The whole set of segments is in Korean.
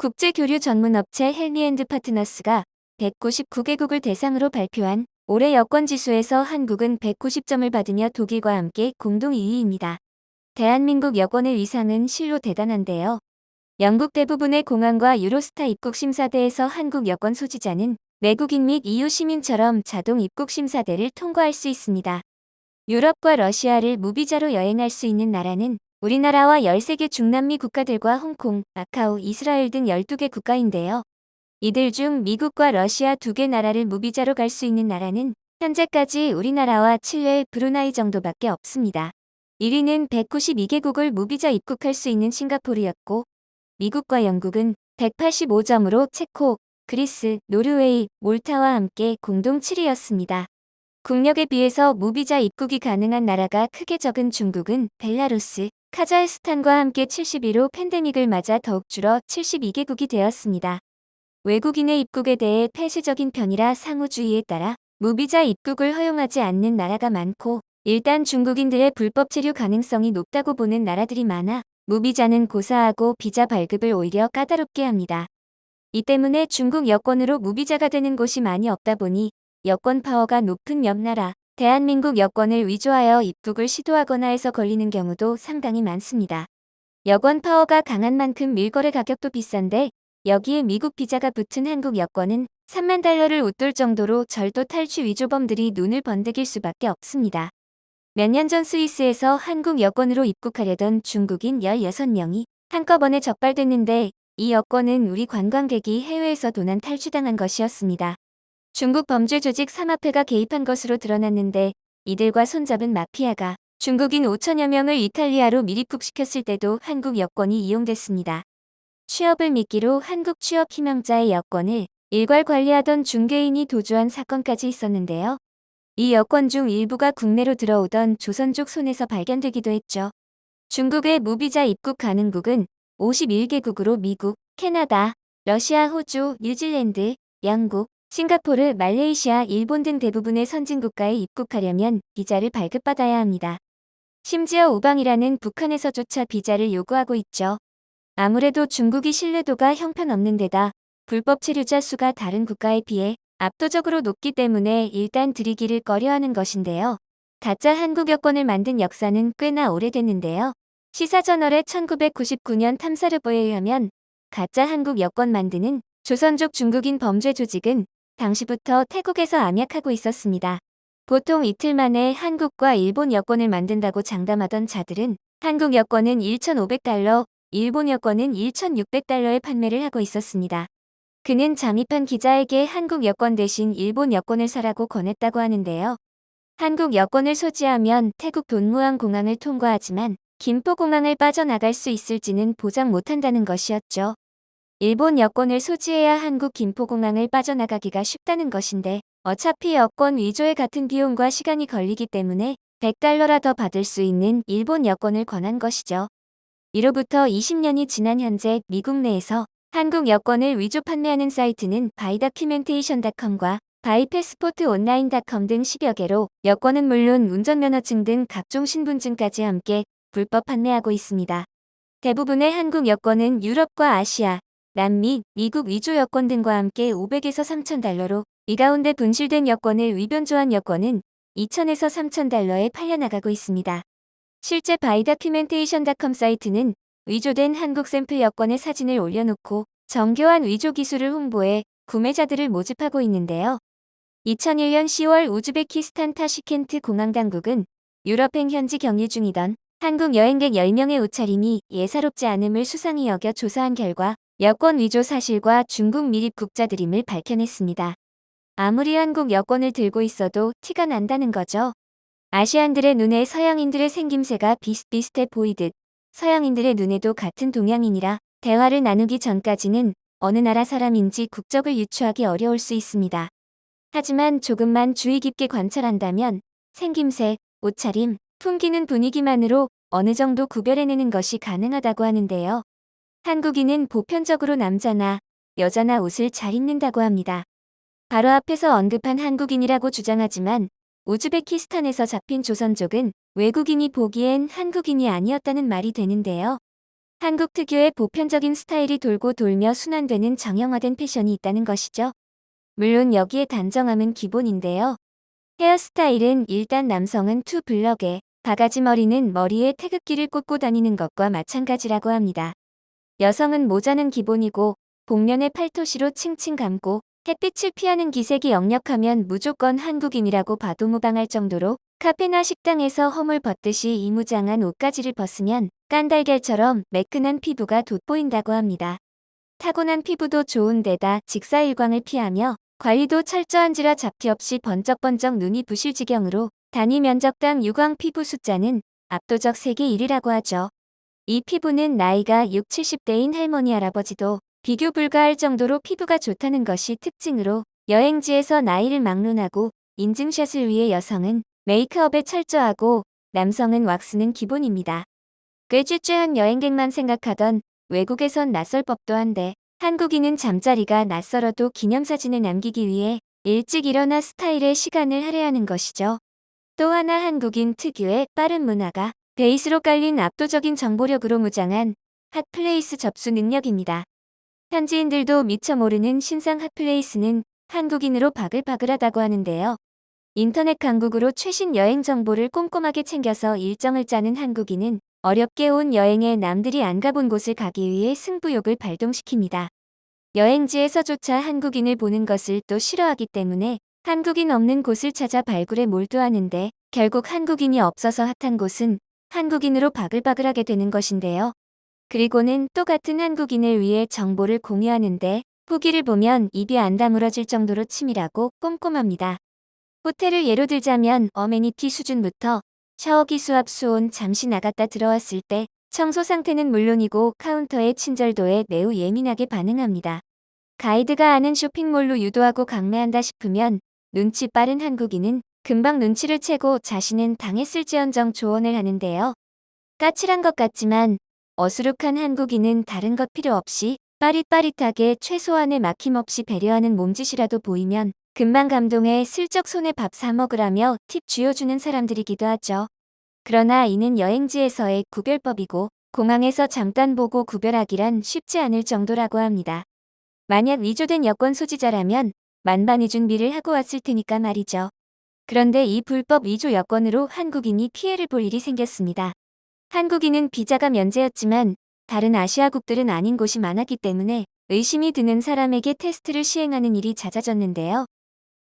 국제교류 전문업체 헬미앤드파트너스가 199개국을 대상으로 발표한 올해 여권지수에서 한국은 190점을 받으며 독일과 함께 공동 2위입니다. 대한민국 여권의 위상은 실로 대단한데요. 영국 대부분의 공항과 유로스타 입국 심사대에서 한국 여권 소지자는 외국인 및 EU 시민처럼 자동 입국 심사대를 통과할 수 있습니다. 유럽과 러시아를 무비자로 여행할 수 있는 나라는 우리나라와 13개 중남미 국가들과 홍콩, 마카오, 이스라엘 등 12개 국가인데요. 이들 중 미국과 러시아 2개 나라를 무비자로 갈 수 있는 나라는 현재까지 우리나라와 칠레, 브루나이 정도밖에 없습니다. 1위는 192개국을 무비자 입국할 수 있는 싱가포르였고, 미국과 영국은 185점으로 체코, 그리스, 노르웨이, 몰타와 함께 공동 7위였습니다. 국력에 비해서 무비자 입국이 가능한 나라가 크게 적은 중국은 벨라루스, 카자흐스탄과 함께 70위로 팬데믹을 맞아 더욱 줄어 72개국이 되었습니다. 외국인의 입국에 대해 폐쇄적인 편이라 상호주의에 따라 무비자 입국을 허용하지 않는 나라가 많고, 일단 중국인들의 불법 체류 가능성이 높다고 보는 나라들이 많아 무비자는 고사하고 비자 발급을 오히려 까다롭게 합니다. 이 때문에 중국 여권으로 무비자가 되는 곳이 많이 없다 보니 여권 파워가 높은 옆 나라, 대한민국 여권을 위조하여 입국을 시도하거나 해서 걸리는 경우도 상당히 많습니다. 여권 파워가 강한 만큼 밀거래 가격도 비싼데, 여기에 미국 비자가 붙은 한국 여권은 3만 달러를 웃돌 정도로 절도 탈취 위조범들이 눈을 번득일 수밖에 없습니다. 몇 년 전 스위스에서 한국 여권으로 입국하려던 중국인 16명이 한꺼번에 적발됐는데, 이 여권은 우리 관광객이 해외에서 도난 탈취당한 것이었습니다. 중국 범죄 조직 삼합회가 개입한 것으로 드러났는데, 이들과 손잡은 마피아가 중국인 5천여 명을 이탈리아로 밀입국시켰을 때도 한국 여권이 이용됐습니다. 취업을 미끼로 한국 취업 희망자의 여권을 일괄 관리하던 중개인이 도주한 사건까지 있었는데요. 이 여권 중 일부가 국내로 들어오던 조선족 손에서 발견되기도 했죠. 중국의 무비자 입국 가능국은 51개국으로 미국, 캐나다, 러시아, 호주, 뉴질랜드, 영국, 싱가포르, 말레이시아, 일본 등 대부분의 선진국가에 입국하려면 비자를 발급받아야 합니다. 심지어 우방이라는 북한에서조차 비자를 요구하고 있죠. 아무래도 중국이 신뢰도가 형편없는 데다 불법 체류자 수가 다른 국가에 비해 압도적으로 높기 때문에 일단 들이기를 꺼려하는 것인데요. 가짜 한국 여권을 만든 역사는 꽤나 오래됐는데요. 시사저널의 1999년 탐사르보에 의하면 가짜 한국 여권 만드는 조선족 중국인 범죄 조직은 당시부터 태국에서 암약하고 있었습니다. 보통 이틀 만에 한국과 일본 여권을 만든다고 장담하던 자들은 한국 여권은 1,500달러, 일본 여권은 1,600달러에 판매를 하고 있었습니다. 그는 잠입한 기자에게 한국 여권 대신 일본 여권을 사라고 권했다고 하는데요. 한국 여권을 소지하면 태국 돈무안 공항을 통과하지만 김포공항을 빠져나갈 수 있을지는 보장 못한다는 것이었죠. 일본 여권을 소지해야 한국 김포공항을 빠져나가기가 쉽다는 것인데, 어차피 여권 위조에 같은 비용과 시간이 걸리기 때문에 100달러라 더 받을 수 있는 일본 여권을 권한 것이죠. 이로부터 20년이 지난 현재 미국 내에서 한국 여권을 위조 판매하는 사이트는 바이다큐멘테이션닷컴과 바이패스포트온라인닷컴 등 10여 개로 여권은 물론 운전면허증 등 각종 신분증까지 함께 불법 판매하고 있습니다. 대부분의 한국 여권은 유럽과 아시아, 남미, 미국 위조 여권 등과 함께 500에서 3,000달러로, 이 가운데 분실된 여권을 위변조한 여권은 2,000에서 3,000달러에 팔려나가고 있습니다. 실제 바이다큐멘테이션닷컴 사이트는 위조된 한국 샘플 여권의 사진을 올려놓고 정교한 위조 기술을 홍보해 구매자들을 모집하고 있는데요. 2001년 10월 우즈베키스탄 타시켄트 공항 당국은 유럽행 현지 격리 중이던 한국 여행객 10명의 옷차림이 예사롭지 않음을 수상히 여겨 조사한 결과 여권 위조 사실과 중국 밀입 국자들임을 밝혀냈습니다. 아무리 한국 여권을 들고 있어도 티가 난다는 거죠. 아시안들의 눈에 서양인들의 생김새가 비슷비슷해 보이듯 서양인들의 눈에도 같은 동양인이라 대화를 나누기 전까지는 어느 나라 사람인지 국적을 유추하기 어려울 수 있습니다. 하지만 조금만 주의 깊게 관찰한다면 생김새, 옷차림, 풍기는 분위기만으로 어느 정도 구별해내는 것이 가능하다고 하는데요. 한국인은 보편적으로 남자나 여자나 옷을 잘 입는다고 합니다. 바로 앞에서 언급한 한국인이라고 주장하지만 우즈베키스탄에서 잡힌 조선족은 외국인이 보기엔 한국인이 아니었다는 말이 되는데요. 한국 특유의 보편적인 스타일이 돌고 돌며 순환되는 정형화된 패션이 있다는 것이죠. 물론 여기에 단정함은 기본인데요. 헤어스타일은 일단 남성은 투블럭에 바가지 머리는 머리에 태극기를 꽂고 다니는 것과 마찬가지라고 합니다. 여성은 모자는 기본이고 복면에 팔토시로 칭칭 감고 햇빛을 피하는 기색이 역력하면 무조건 한국인이라고 봐도 무방할 정도로 카페나 식당에서 허물 벗듯이 이무장한 옷가지를 벗으면 깐달걀처럼 매끈한 피부가 돋보인다고 합니다. 타고난 피부도 좋은 데다 직사일광을 피하며 관리도 철저한지라 잡티 없이 번쩍번쩍 눈이 부실 지경으로 단위 면적당 유광 피부 숫자는 압도적 세계 1위라고 하죠. 이 피부는 나이가 6, 70대인 할머니 할아버지도 비교 불가할 정도로 피부가 좋다는 것이 특징으로 여행지에서 나이를 막론하고 인증샷을 위해 여성은 메이크업에 철저하고 남성은 왁스는 기본입니다. 꽤 쭈쭈한 여행객만 생각하던 외국에선 낯설 법도 한데 한국인은 잠자리가 낯설어도 기념사진을 남기기 위해 일찍 일어나 스타일에 시간을 할애하는 것이죠. 또 하나 한국인 특유의 빠른 문화가 베이스로 깔린 압도적인 정보력으로 무장한 핫플레이스 접수 능력입니다. 현지인들도 미처 모르는 신상 핫플레이스는 한국인으로 바글바글하다고 하는데요. 인터넷 강국으로 최신 여행 정보를 꼼꼼하게 챙겨서 일정을 짜는 한국인은 어렵게 온 여행에 남들이 안 가본 곳을 가기 위해 승부욕을 발동시킵니다. 여행지에서조차 한국인을 보는 것을 또 싫어하기 때문에 한국인 없는 곳을 찾아 발굴에 몰두하는데 결국 한국인이 없어서 핫한 곳은 한국인으로 바글바글하게 되는 것인데요. 그리고는 또 같은 한국인을 위해 정보를 공유하는데 후기를 보면 입이 안 다물어질 정도로 치밀하고 꼼꼼합니다. 호텔을 예로 들자면 어메니티 수준부터 샤워기 수압 수온 잠시 나갔다 들어왔을 때 청소 상태는 물론이고 카운터의 친절도에 매우 예민하게 반응합니다. 가이드가 아는 쇼핑몰로 유도하고 강매한다 싶으면 눈치 빠른 한국인은 금방 눈치를 채고 자신은 당했을지언정 조언을 하는데요. 까칠한 것 같지만 어수룩한 한국인은 다른 것 필요 없이 빠릿빠릿하게 최소한의 막힘없이 배려하는 몸짓이라도 보이면 금방 감동해 슬쩍 손에 밥 사 먹으라며 팁 쥐어주는 사람들이기도 하죠. 그러나 이는 여행지에서의 구별법이고 공항에서 잠깐 보고 구별하기란 쉽지 않을 정도라고 합니다. 만약 위조된 여권 소지자라면 만반의 준비를 하고 왔을 테니까 말이죠. 그런데 이 불법 위조 여권으로 한국인이 피해를 볼 일이 생겼습니다. 한국인은 비자가 면제였지만 다른 아시아국들은 아닌 곳이 많았기 때문에 의심이 드는 사람에게 테스트를 시행하는 일이 잦아졌는데요.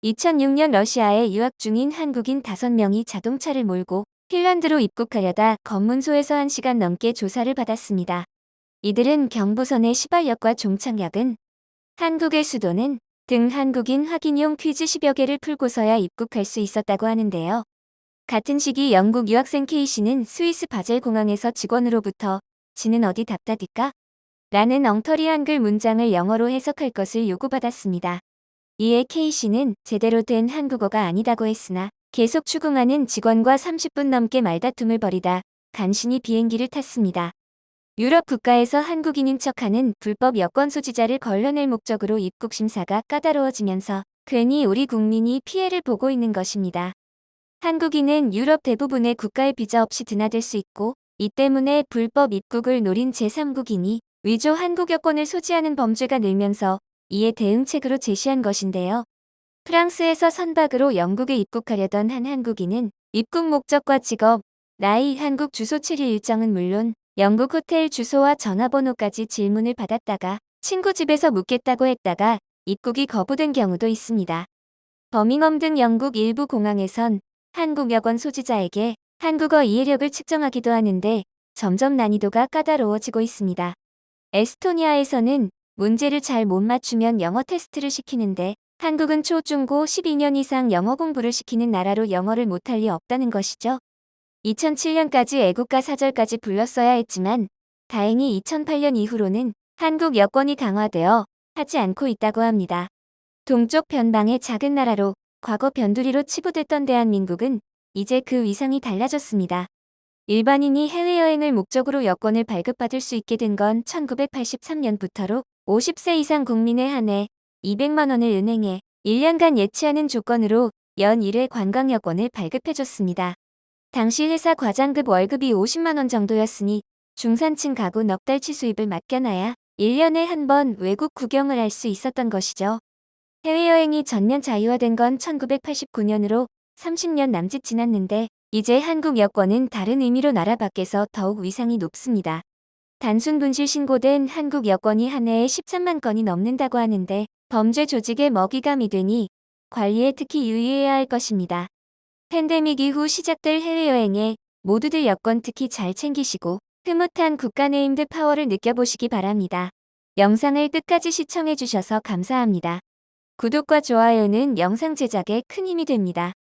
2006년 러시아에 유학 중인 한국인 5명이 자동차를 몰고 핀란드로 입국하려다 검문소에서 1시간 넘게 조사를 받았습니다. 이들은 경부선의 시발역과 종착역은 한국의 수도는 등 한국인 확인용 퀴즈 10여 개를 풀고서야 입국할 수 있었다고 하는데요. 같은 시기 영국 유학생 K씨는 스위스 바젤 공항에서 직원으로부터 "지는 어디 답답일까?" 라는 엉터리 한글 문장을 영어로 해석할 것을 요구받았습니다. 이에 K씨는 제대로 된 한국어가 아니다고 했으나 계속 추궁하는 직원과 30분 넘게 말다툼을 벌이다 간신히 비행기를 탔습니다. 유럽 국가에서 한국인인 척하는 불법 여권 소지자를 걸러낼 목적으로 입국 심사가 까다로워지면서 괜히 우리 국민이 피해를 보고 있는 것입니다. 한국인은 유럽 대부분의 국가에 비자 없이 드나들 수 있고 이 때문에 불법 입국을 노린 제3국인이 위조 한국 여권을 소지하는 범죄가 늘면서 이에 대응책으로 제시한 것인데요. 프랑스에서 선박으로 영국에 입국하려던 한 한국인은 입국 목적과 직업, 나이, 한국 주소 7일 일정은 물론 영국 호텔 주소와 전화번호까지 질문을 받았다가 친구 집에서 묵겠다고 했다가 입국이 거부된 경우도 있습니다. 버밍엄 등 영국 일부 공항에선 한국 여권 소지자에게 한국어 이해력을 측정하기도 하는데 점점 난이도가 까다로워지고 있습니다. 에스토니아에서는 문제를 잘 못 맞추면 영어 테스트를 시키는데 한국은 초, 중, 고 12년 이상 영어 공부를 시키는 나라로 영어를 못할 리 없다는 것이죠. 2007년까지 애국가 사절까지 불렀어야 했지만 다행히 2008년 이후로는 한국 여권이 강화되어 하지 않고 있다고 합니다. 동쪽 변방의 작은 나라로 과거 변두리로 치부됐던 대한민국은 이제 그 위상이 달라졌습니다. 일반인이 해외여행을 목적으로 여권을 발급받을 수 있게 된 건 1983년부터로 50세 이상 국민에 한해 200만 원을 은행에 1년간 예치하는 조건으로 연 1회 관광여권을 발급해줬습니다. 당시 회사 과장급 월급이 50만 원 정도였으니 중산층 가구 넉 달치 수입을 맡겨놔야 1년에 한 번 외국 구경을 할 수 있었던 것이죠. 해외여행이 전면 자유화된 건 1989년으로 30년 남짓 지났는데 이제 한국 여권은 다른 의미로 나라 밖에서 더욱 위상이 높습니다. 단순 분실 신고된 한국 여권이 한 해에 13만 건이 넘는다고 하는데 범죄 조직의 먹이감이 되니 관리에 특히 유의해야 할 것입니다. 팬데믹 이후 시작될 해외여행에 모두들 여권 특히 잘 챙기시고 흐뭇한 국가네임드 파워를 느껴보시기 바랍니다. 영상을 끝까지 시청해주셔서 감사합니다. 구독과 좋아요는 영상 제작에 큰 힘이 됩니다.